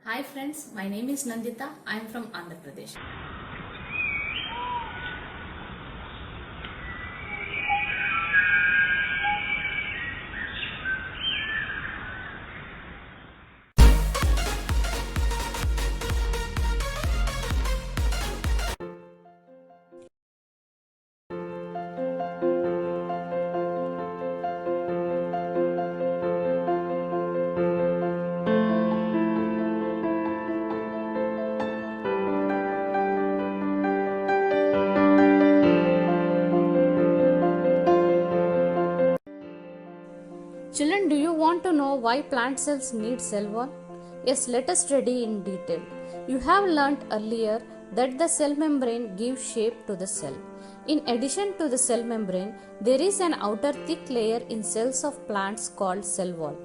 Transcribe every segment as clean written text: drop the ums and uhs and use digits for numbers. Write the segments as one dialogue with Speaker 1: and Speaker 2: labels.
Speaker 1: Hi friends, my name is Nandita. I am from Andhra Pradesh.
Speaker 2: Children, do you want to know why plant cells need cell wall? Yes, let us study in detail. You have learnt earlier that the cell membrane gives shape to the cell. In addition to the cell membrane, there is an outer thick layer in cells of plants called cell wall.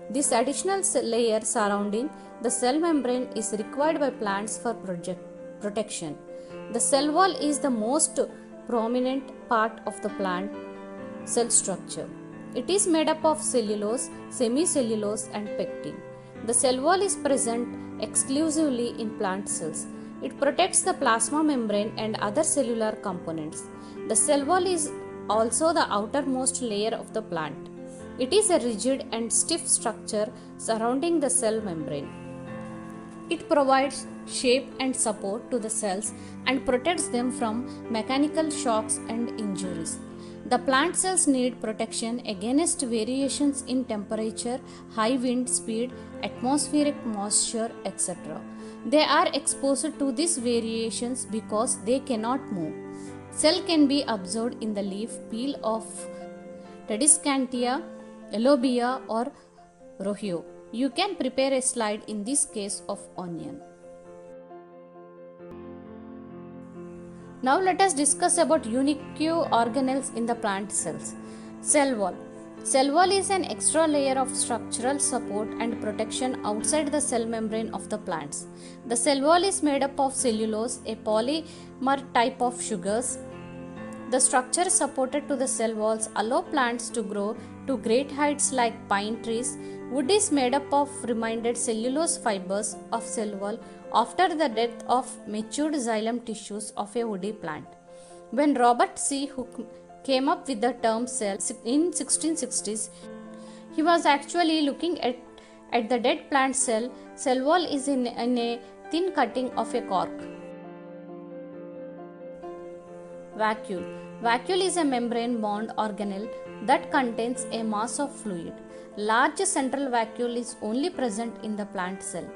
Speaker 2: This additional layer surrounding the cell membrane is required by plants for protection. The cell wall is the most prominent part of the plant cell structure. It is made up of cellulose, semicellulose, and pectin. The cell wall is present exclusively in plant cells. It protects the plasma membrane and other cellular components. The cell wall is also the outermost layer of the plant. It is a rigid and stiff structure surrounding the cell membrane. It provides shape and support to the cells and protects them from mechanical shocks and injuries. The plant cells need protection against variations in temperature, high wind speed, atmospheric moisture, etc. They are exposed to these variations because they cannot move. Cell can be absorbed in the leaf peel of Tradescantia, Elobia, or Rohio. You can prepare a slide in this case of onion. Now let us discuss about unique organelles in the plant cells. Cell wall. Cell wall is an extra layer of structural support and protection outside the cell membrane of the plants. The cell wall is made up of cellulose, a polymer type of sugars. The structure supported to the cell walls allow plants to grow to great heights like pine trees. Wood is made up of remaining cellulose fibers of cell wall after the death of matured xylem tissues of a woody plant. When Robert C. Hooke came up with the term cell in 1660s, he was actually looking at the dead plant cell. Cell wall is in a thin cutting of a cork. Vacuole. Vacuole is a membrane-bound organelle that contains a mass of fluid. Large central vacuole is only present in the plant cell.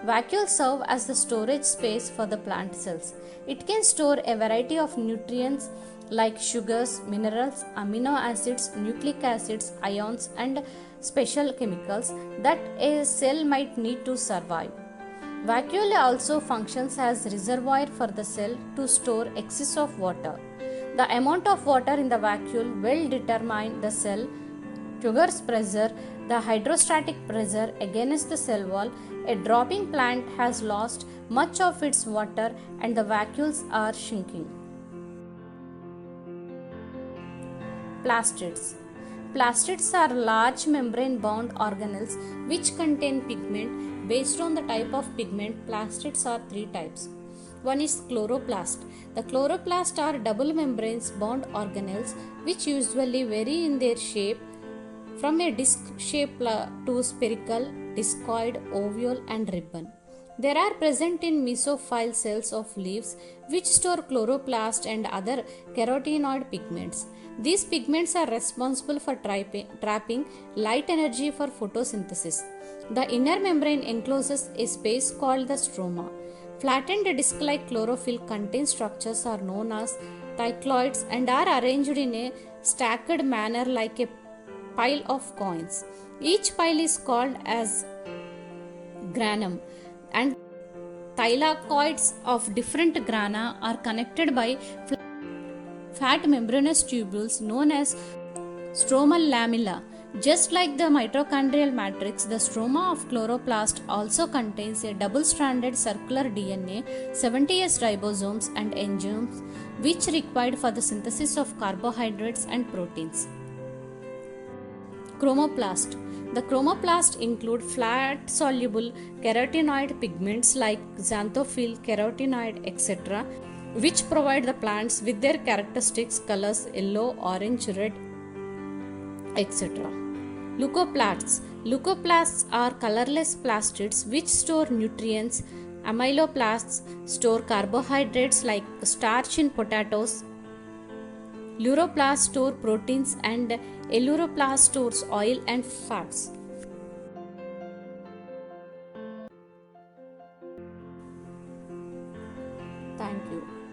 Speaker 2: Vacuoles serve as the storage space for the plant cells. It can store a variety of nutrients like sugars, minerals, amino acids, nucleic acids, ions, and special chemicals that a cell might need to survive. Vacuole also functions as reservoir for the cell to store excess of water. The amount of water in the vacuole will determine the cell Tugger's pressure, the hydrostatic pressure against the cell wall. A dropping plant has lost much of its water and the vacuoles are shrinking. Plastids. Plastids are large membrane-bound organelles which contain pigment. Based on the type of pigment, plastids are three types. One is chloroplast. The chloroplast are double membranes bound organelles which usually vary in their shape from a disc shape to spherical, discoid, oval, and ribbon. They are present in mesophyll cells of leaves which store chloroplast and other carotenoid pigments. These pigments are responsible for trapping light energy for photosynthesis. The inner membrane encloses a space called the stroma. Flattened disc-like chlorophyll contained structures are known as thylakoids and are arranged in a stacked manner like a pile of coins. Each pile is called as granum, and thylakoids of different grana are connected by fat membranous tubules known as stromal lamella. Just like the mitochondrial matrix, the stroma of chloroplast also contains a double-stranded circular DNA, 70S ribosomes and enzymes which required for the synthesis of carbohydrates and proteins. Chromoplast. The chromoplasts include fat soluble carotenoid pigments like xanthophyll, carotenoid, etc., which provide the plants with their characteristics colors yellow, orange, red, etc. Leucoplasts. Leucoplasts are colorless plastids which store nutrients. Amyloplasts store carbohydrates like starch in potatoes. Uroplasts store proteins and Eleuroplast stores oil and fats. Thank you.